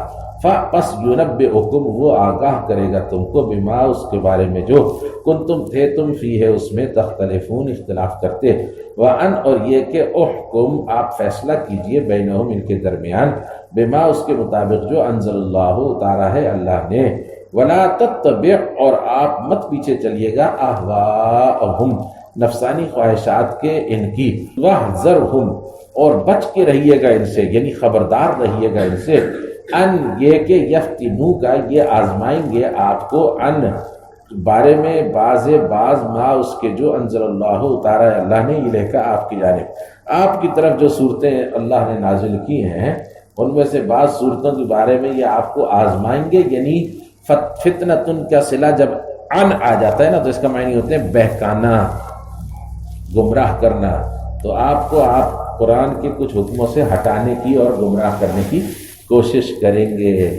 پس ينبئکم وہ آگاہ کرے گا تم کو، بما اس کے بارے میں جو کنتم تھے تم فی ہے اس میں تختلفون اختلاف کرتے، وان اور یہ کہ احکم آپ فیصلہ کیجئے بینہم ان کے درمیان، بما اس کے مطابق جو انزل اللہ اتارا ہے اللہ نے، ولا تتبع اور آپ مت پیچھے چلیے گا، اہواءہم نفسانی خواہشات کے ان کی، واحذرہم اور بچ کے رہیے گا ان سے، یعنی خبردار رہیے گا ان سے، ان یہ کہ یفتنو کا یہ آزمائیں گے آپ کو، ان بارے میں بعض ما اس کے جو انزل اللہ اتارا ہے اللہ نے الیہ کا آپ کی جانب، آپ کی طرف جو صورتیں اللہ نے نازل کی ہیں ان میں سے بعض صورتوں کے بارے میں یہ آپ کو آزمائیں گے، یعنی فتنتن کا صلہ جب ان آ جاتا ہے نا تو اس کا معنی ہوتے ہیں بہکانا، گمراہ کرنا، تو آپ کو آپ قرآن کے کچھ حکموں سے ہٹانے کی اور گمراہ کرنے کی کوشش کریں گے۔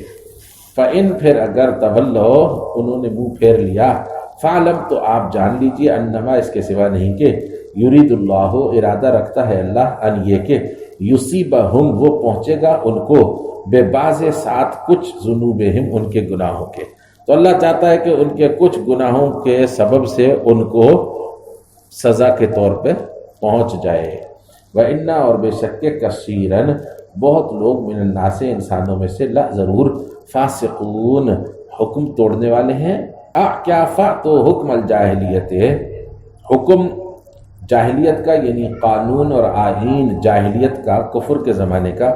فَإِن پھر اگر تولو انہوں نے منہ پھیر لیا، فَعْلَمْ تو آپ جان لیجئے انما اس کے سوا نہیں کہ یرید اللہ ارادہ رکھتا ہے اللہ ان یہ کہ یصیبہم وہ پہنچے گا ان کو بے باز ساتھ کچھ ذنوبہم ان کے گناہوں کے، تو اللہ چاہتا ہے کہ ان کے کچھ گناہوں کے سبب سے ان کو سزا کے طور پہ پہنچ جائے۔ وَإِنَّا اور بے شک کثیراً بہت لوگ من الناس انسانوں میں سے لا ضرور فاسقون حکم توڑنے والے ہیں، کیا فا تو حکم الجاہلیت حکم جاہلیت کا یعنی قانون اور آئین جاہلیت کا، کفر کے زمانے کا،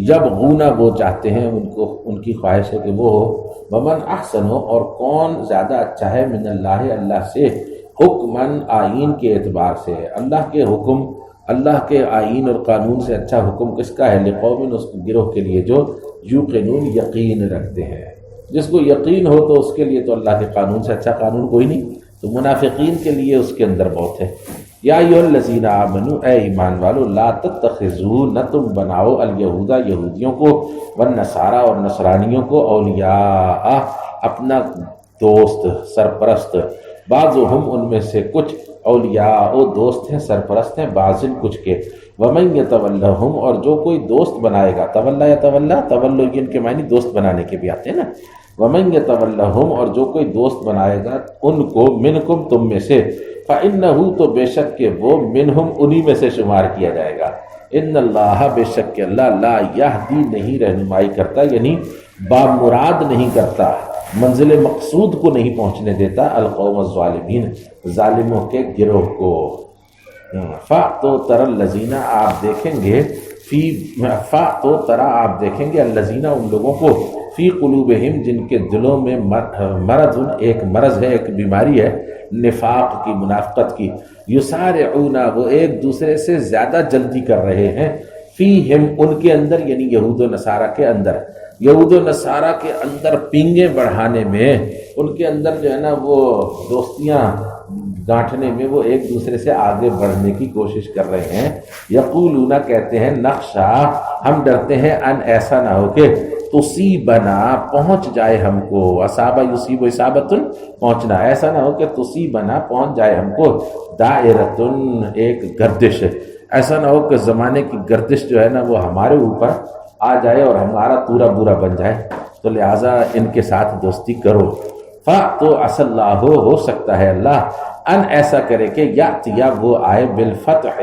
یبغون وہ چاہتے ہیں ان کو، ان کی خواہش ہے کہ وہ ہو، ومن احسن ہو اور کون زیادہ اچھا ہے، من اللہ اللہ سے، حکمن آئین کے اعتبار سے، اللہ کے حکم، اللہ کے آئین اور قانون سے اچھا حکم کس کا ہے، لقوم اس گروہ کے لیے جو یوقنون یقین رکھتے ہیں، جس کو یقین ہو تو اس کے لیے تو اللہ کے قانون سے اچھا قانون کوئی نہیں، تو منافقین کے لیے اس کے اندر بہت ہے۔ یا ایھا الذین آمنوا اے ایمان والو، لا تتخذوا نہ تم بناؤ الیہود یہودیوں کو، والنصارى اور نصرانیوں کو، اولیاء اپنا دوست سرپرست، بعضهم ان میں سے کچھ، اولیاء دوست ہیں سرپرست ہیں، بعضن کچھ کے، ومن یتولہم اور جو کوئی دوست بنائے گا، تولا یتولا تولین کے معنی دوست بنانے کے بھی آتے ہیں نا، ومن یتولہم اور جو کوئی دوست بنائے گا ان کو، منکم تم میں سے، فإنہ تو بے شک کہ وہ، منہم انہی میں سے شمار کیا جائے گا، ان اللہ بے شک کہ اللہ، لا یہدی نہیں رہنمائی کرتا، یعنی بامراد نہیں کرتا، منزل مقصود کو نہیں پہنچنے دیتا، القوم الظالمین ظالموں کے گروہ کو۔ تو تر الذین آپ دیکھیں گے، تو ترا آپ دیکھیں گے، الذین ان لوگوں کو، فی قلوبہم جن کے دلوں میں مرض، ایک مرض ہے، ایک بیماری ہے، نفاق کی، منافقت کی، یسارعون وہ ایک دوسرے سے زیادہ جلدی کر رہے ہیں، فیہم ان کے اندر یعنی یہود و نصارہ کے اندر، یہود و نصارہ کے اندر پینگیں بڑھانے میں، ان کے اندر جو ہے نا وہ دوستیاں گانٹھنے میں وہ ایک دوسرے سے آگے بڑھنے کی کوشش کر رہے ہیں، یقولون کہتے ہیں، نخشا ہم ڈرتے ہیں، ان ایسا نہ ہو کہ تصیبنا پہنچ جائے ہم کو، اصابہ یصیب اصابتن پہنچنا، ایسا نہ ہو کہ تصیبنا پہنچ جائے ہم کو، دائرتن ایک گردش، ایسا نہ ہو کہ زمانے کی گردش جو ہے نا وہ ہمارے اوپر آ جائے اور ہمارا پورا برا بن جائے، تو لہٰذا ان کے ساتھ دوستی کرو۔ تو اصل اللہ ہو سکتا ہے اللہ ان ایسا کرے کہ یا وہ آئے بالفتح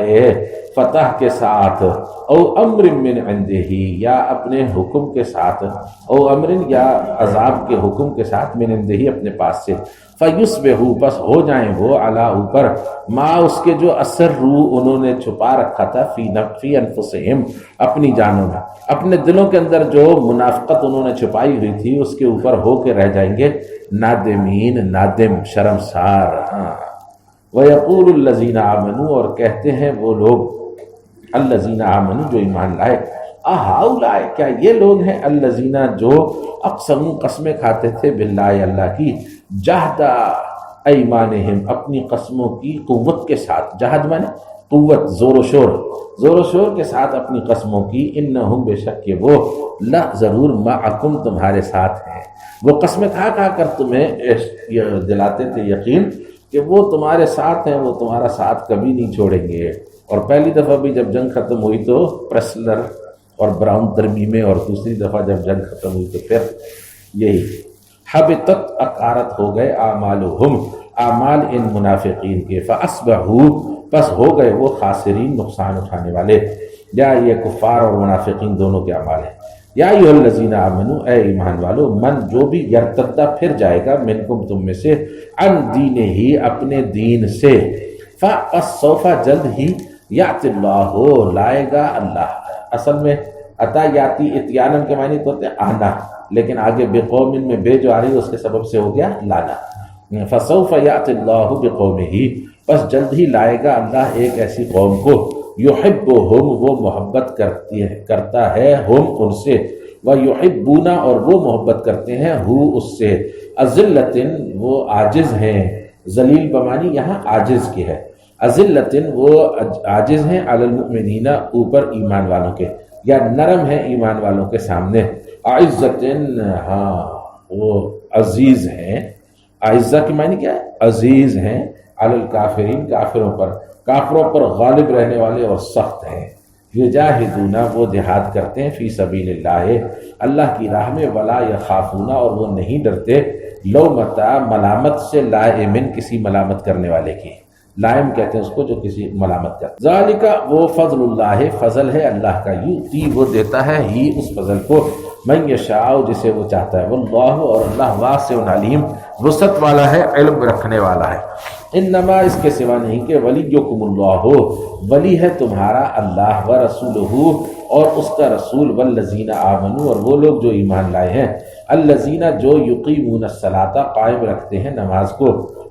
فتح کے ساتھ، او امر من عنده یا اپنے حکم کے ساتھ، او امر یا عذاب کے حکم کے ساتھ، من عنده اپنے پاس سے، فیصبحوا بس ہو جائیں وہ، علی اوپر، ما اس کے جو اسروا انہوں نے چھپا رکھا تھا، فی انفسہم اپنی جانوں میں، اپنے دلوں کے اندر جو منافقت انہوں نے چھپائی ہوئی تھی اس کے اوپر ہو کے رہ جائیں گے، نادمین نادم شرمسار۔ وَيَقُولُ الَّذِينَ آمَنُوا اور کہتے ہیں وہ لوگ، الَّذِينَ آمَنُوا جو ایمان لائے، اَهَؤُلَاءِ کیا یہ لوگ ہیں، الَّذِينَ جو اقسموا قسمیں کھاتے تھے، باللہ اللہ کی، جہدا ایمانہم اپنی قسموں کی قوت کے ساتھ، جہد مانے قوت، زور و شور کے ساتھ اپنی قسموں کی، انہم بے شک کہ وہ لا ضرور معکم تمہارے ساتھ ہیں۔ وہ قسمیں کھا کر تمہیں دلاتے تھے یقین کہ وہ تمہارے ساتھ ہیں، وہ تمہارا ساتھ کبھی نہیں چھوڑیں گے۔ اور پہلی دفعہ بھی جب جنگ ختم ہوئی تو پریسلر اور براؤن ترمیمیں، اور دوسری دفعہ جب جنگ ختم ہوئی تو پھر یہی حبطت اکارت ہو گئے اعمالہم اعمال ان منافقین کے، فاصبحوا پس ہو گئے وہ خاسرین نقصان اٹھانے والے۔ یا یہ کفار اور منافقین دونوں کے اعمال ہیں۔ یا ایھا الذین آمنوا اے ایمان والو، من جو بھی یرتدہ پھر جائے گا منکم تم میں سے، عن دینہ اپنے دین سے، فسوف جلد ہی یأتی اللہ لائے گا اللہ۔ اصل میں عطا یاتی اتیانن کے معنی تو ہوتے ہیں آنا، لیکن آگے بقوم میں بے جو آ رہی ہے اس کے سبب سے ہو گیا لانا۔ فسوف یأتی اللہ بقومہ پس جلد ہی لائے گا اللہ ایک ایسی قوم کو، یحبہم وہ محبت کرتا ہے ہم ان سے، ویحبون اور وہ محبت کرتے ہیں ہو اس سے، اذلۃ وہ عاجز ہیں، ذلیل بمانی یہاں عاجز کی ہے، اذلۃ وہ عاجز ہیں، علی المؤمنین اوپر ایمان والوں کے، یا نرم ہے ایمان والوں کے سامنے، اعزۃ ہاں وہ عزیز ہیں، اعزہ کی معنی کیا ہے؟ عزیز ہیں، علی الکافرین کافروں پر غالب رہنے والے اور سخت ہیں، یجاہدون وہ جہاد کرتے ہیں، فی سبیل اللہ اللہ کی راہ میں، ولا یخافون اور وہ نہیں ڈرتے، لومۃ ملامت سے، لائمن کسی ملامت کرنے والے کی، لائم کہتے ہیں اس کو جو کسی ملامت کرتا۔ ذالک وہ فضل اللہ فضل ہے اللہ کا، یؤتی وہ دیتا ہے ہی اس فضل کو، من یشاء جسے وہ چاہتا ہے، واللہ اور اللہ واسع علیم وسعت والا ہے، علم رکھنے والا ہے۔ انما اس کے سوا نہیں کہ ولیکم اللہ ولی ہے تمہارا اللہ، ورسولہ اور اس کا رسول، والذین آمنوا اور وہ لوگ جو ایمان لائے ہیں، الذین جو یقیمون الصلاۃ قائم رکھتے ہیں نماز کو،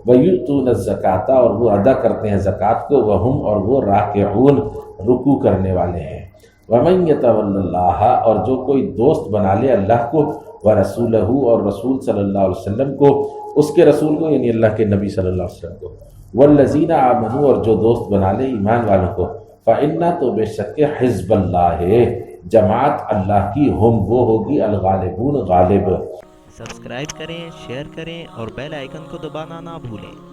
ویؤتون الزکاۃ اور وہ ادا کرتے ہیں زکوٰۃ کو، وہم اور وہ راکعون رکوع کرنے والے ہیں، ومن یتول اللہ اور جو کوئی دوست بنا لے اللہ کو، ورسولہ اور رسول صلی اللہ علیہ وسلم کو، اس کے رسول کو یعنی اللہ کے نبی صلی اللہ علیہ وسلم کو، والذین آمنوا اور جو دوست بنا لے ایمان والوں کو، فإن تو بے شک حزب اللہ جماعت اللہ کی، ہم وہ ہوگی الغالبون غالب۔ سبسکرائب کریں، شیئر کریں اور بیل آئیکن کو دبانا نہ بھولیں۔